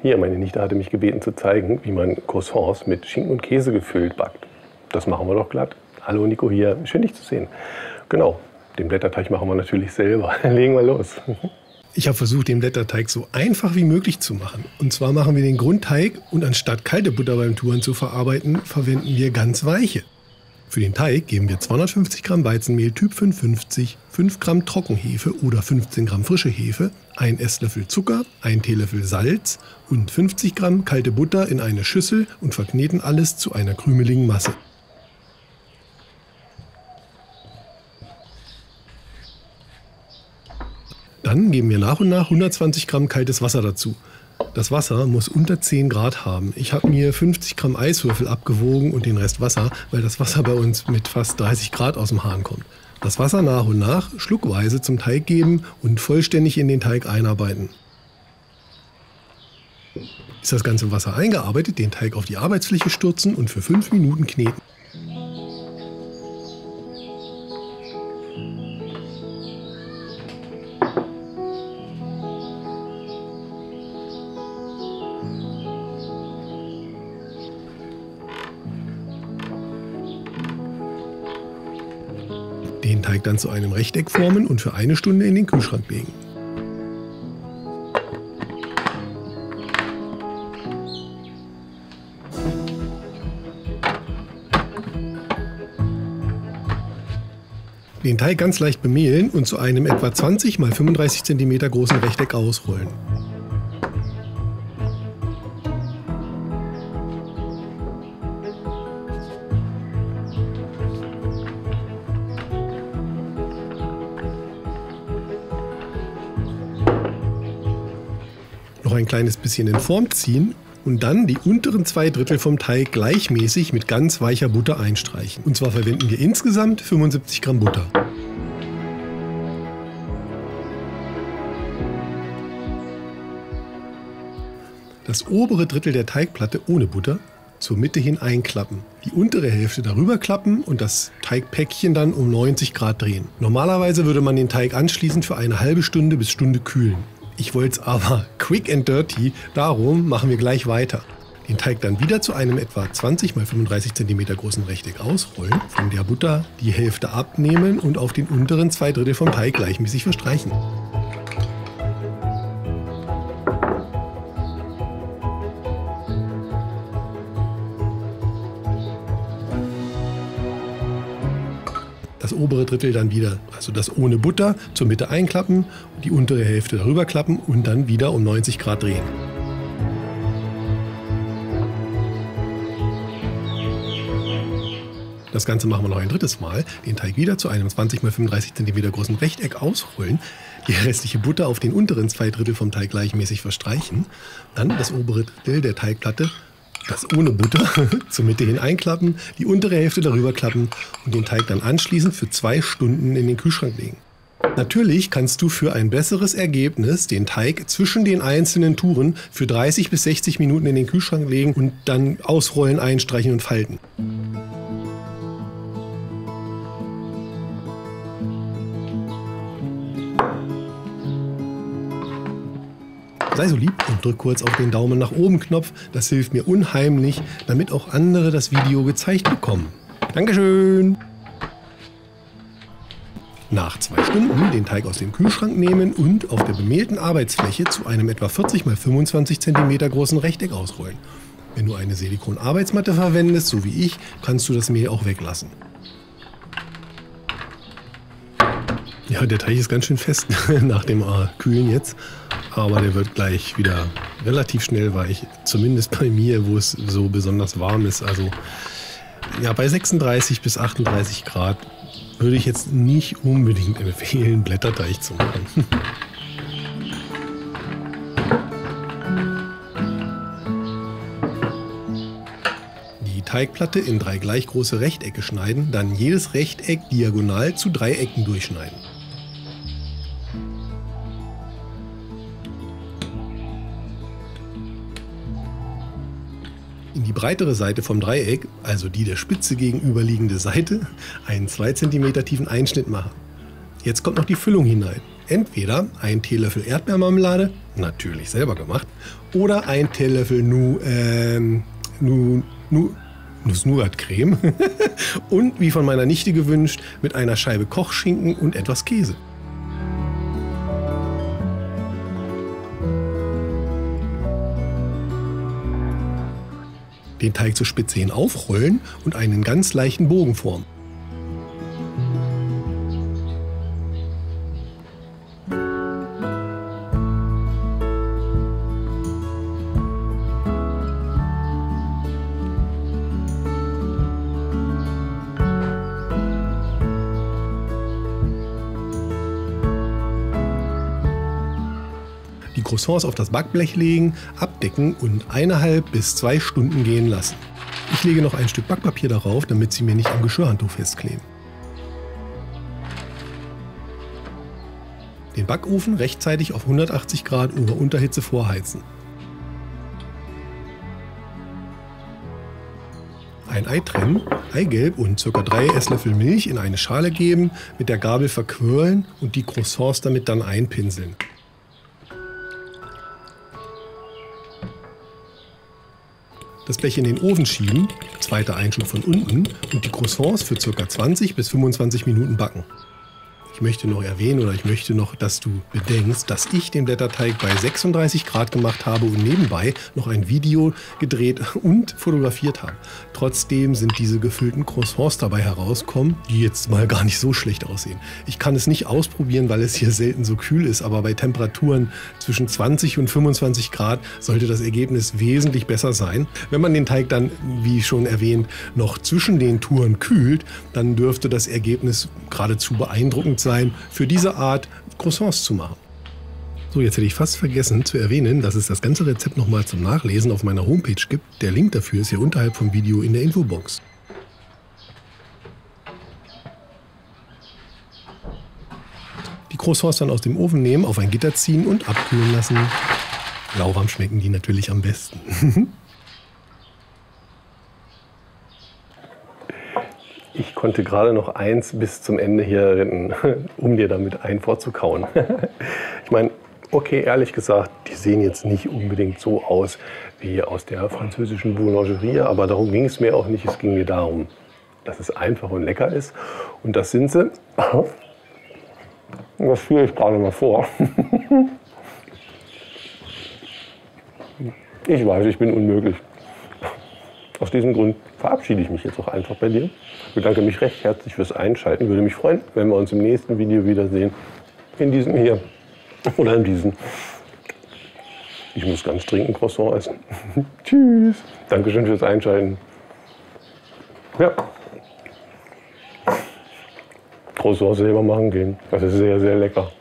Hier, meine Nichte hatte mich gebeten zu zeigen, wie man Croissants mit Schinken und Käse gefüllt backt. Das machen wir doch glatt. Hallo Nico hier, schön dich zu sehen. Genau, den Blätterteig machen wir natürlich selber. Legen wir los. Ich habe versucht, den Blätterteig so einfach wie möglich zu machen. Und zwar machen wir den Grundteig und anstatt kalte Butter beim Touren zu verarbeiten, verwenden wir ganz weiche. Für den Teig geben wir 250 Gramm Weizenmehl Typ 550, 5 Gramm Trockenhefe oder 15 Gramm frische Hefe, 1 Esslöffel Zucker, 1 Teelöffel Salz und 50 Gramm kalte Butter in eine Schüssel und verkneten alles zu einer krümeligen Masse. Dann geben wir nach und nach 120 Gramm kaltes Wasser dazu. Das Wasser muss unter 10 Grad haben. Ich habe mir 50 Gramm Eiswürfel abgewogen und den Rest Wasser, weil das Wasser bei uns mit fast 30 Grad aus dem Hahn kommt. Das Wasser nach und nach schluckweise zum Teig geben und vollständig in den Teig einarbeiten. Ist das ganze Wasser eingearbeitet, den Teig auf die Arbeitsfläche stürzen und für 5 Minuten kneten. Den Teig dann zu einem Rechteck formen und für 1 Stunde in den Kühlschrank legen. Den Teig ganz leicht bemehlen und zu einem etwa 20 x 35 cm großen Rechteck ausrollen. Noch ein kleines bisschen in Form ziehen und dann die unteren 2/3 vom Teig gleichmäßig mit ganz weicher Butter einstreichen. Und zwar verwenden wir insgesamt 75 Gramm Butter. Das obere Drittel der Teigplatte ohne Butter zur Mitte hin einklappen, die untere Hälfte darüber klappen und das Teigpäckchen dann um 90 Grad drehen. Normalerweise würde man den Teig anschließend für eine halbe Stunde bis Stunde kühlen. Ich wollte es aber quick and dirty, darum machen wir gleich weiter. Den Teig dann wieder zu einem etwa 20 x 35 cm großen Rechteck ausrollen, von der Butter die Hälfte abnehmen und auf den unteren 2/3 vom Teig gleichmäßig verstreichen. Das obere Drittel dann wieder, also das ohne Butter, zur Mitte einklappen, die untere Hälfte darüber klappen und dann wieder um 90 Grad drehen. Das Ganze machen wir noch ein drittes Mal. Den Teig wieder zu einem 20 x 35 cm großen Rechteck ausrollen, die restliche Butter auf den unteren 2/3 vom Teig gleichmäßig verstreichen, dann das obere Drittel der Teigplatte, das ohne Butter, zur Mitte hin einklappen, die untere Hälfte darüber klappen und den Teig dann anschließend für 2 Stunden in den Kühlschrank legen. Natürlich kannst du für ein besseres Ergebnis den Teig zwischen den einzelnen Touren für 30 bis 60 Minuten in den Kühlschrank legen und dann ausrollen, einstreichen und falten. Sei so lieb und drück kurz auf den Daumen nach oben Knopf, das hilft mir unheimlich, damit auch andere das Video gezeigt bekommen. Dankeschön! Nach 2 Stunden den Teig aus dem Kühlschrank nehmen und auf der bemehlten Arbeitsfläche zu einem etwa 40 x 25 cm großen Rechteck ausrollen. Wenn du eine Silikon-Arbeitsmatte verwendest, so wie ich, kannst du das Mehl auch weglassen. Ja, der Teig ist ganz schön fest nach dem Kühlen jetzt. Aber der wird gleich wieder relativ schnell weich. Zumindest bei mir, wo es so besonders warm ist. Also ja, bei 36 bis 38 Grad würde ich jetzt nicht unbedingt empfehlen, Blätterteig zu machen. Die Teigplatte in 3 gleich große Rechtecke schneiden, dann jedes Rechteck diagonal zu 3 Ecken durchschneiden. In die breitere Seite vom Dreieck, also die der Spitze gegenüberliegende Seite, einen 2 cm tiefen Einschnitt machen. Jetzt kommt noch die Füllung hinein. Entweder ein Teelöffel Erdbeermarmelade, natürlich selber gemacht, oder ein Teelöffel Nuss-Nougat-Creme und, wie von meiner Nichte gewünscht, mit einer Scheibe Kochschinken und etwas Käse. Den Teig zur Spitze hin aufrollen und einen ganz leichten Bogen formen. Die Croissants auf das Backblech legen, abdecken und 1,5 bis 2 Stunden gehen lassen. Ich lege noch ein Stück Backpapier darauf, damit sie mir nicht am Geschirrhandtuch festkleben. Den Backofen rechtzeitig auf 180 Grad Ober-Unterhitze vorheizen. Ein Ei trennen, Eigelb und ca. 3 Esslöffel Milch in eine Schale geben, mit der Gabel verquirlen und die Croissants damit dann einpinseln. Das Blech in den Ofen schieben, zweiter Einschub von unten und die Croissants für ca. 20 bis 25 Minuten backen. Ich möchte noch erwähnen oder ich möchte noch, dass du bedenkst, dass ich den Blätterteig bei 36 Grad gemacht habe und nebenbei noch ein Video gedreht und fotografiert habe. Trotzdem sind diese gefüllten Croissants dabei herauskommen, die jetzt mal gar nicht so schlecht aussehen. Ich kann es nicht ausprobieren, weil es hier selten so kühl ist, aber bei Temperaturen zwischen 20 und 25 Grad sollte das Ergebnis wesentlich besser sein. Wenn man den Teig dann, wie schon erwähnt, noch zwischen den Touren kühlt, dann dürfte das Ergebnis geradezu beeindruckend sein, für diese Art Croissants zu machen. So, jetzt hätte ich fast vergessen zu erwähnen, dass es das ganze Rezept nochmal zum Nachlesen auf meiner Homepage gibt. Der Link dafür ist hier unterhalb vom Video in der Infobox. Die Croissants dann aus dem Ofen nehmen, auf ein Gitter ziehen und abkühlen lassen. Lauwarm schmecken die natürlich am besten. Ich konnte gerade noch eins bis zum Ende hier retten, um dir damit einen vorzukauen. Ich meine, okay, ehrlich gesagt, die sehen jetzt nicht unbedingt so aus wie aus der französischen Boulangerie, aber darum ging es mir auch nicht. Es ging mir darum, dass es einfach und lecker ist. Und das sind sie. Das führe ich gerade mal vor. Ich weiß, ich bin unmöglich. Aus diesem Grund verabschiede ich mich jetzt auch einfach bei dir. Ich bedanke mich recht herzlich fürs Einschalten. Würde mich freuen, wenn wir uns im nächsten Video wiedersehen. In diesem hier oder in diesem. Ich muss ganz dringend Croissant essen. Tschüss. Dankeschön fürs Einschalten. Ja. Croissant selber machen gehen. Das ist sehr, sehr lecker.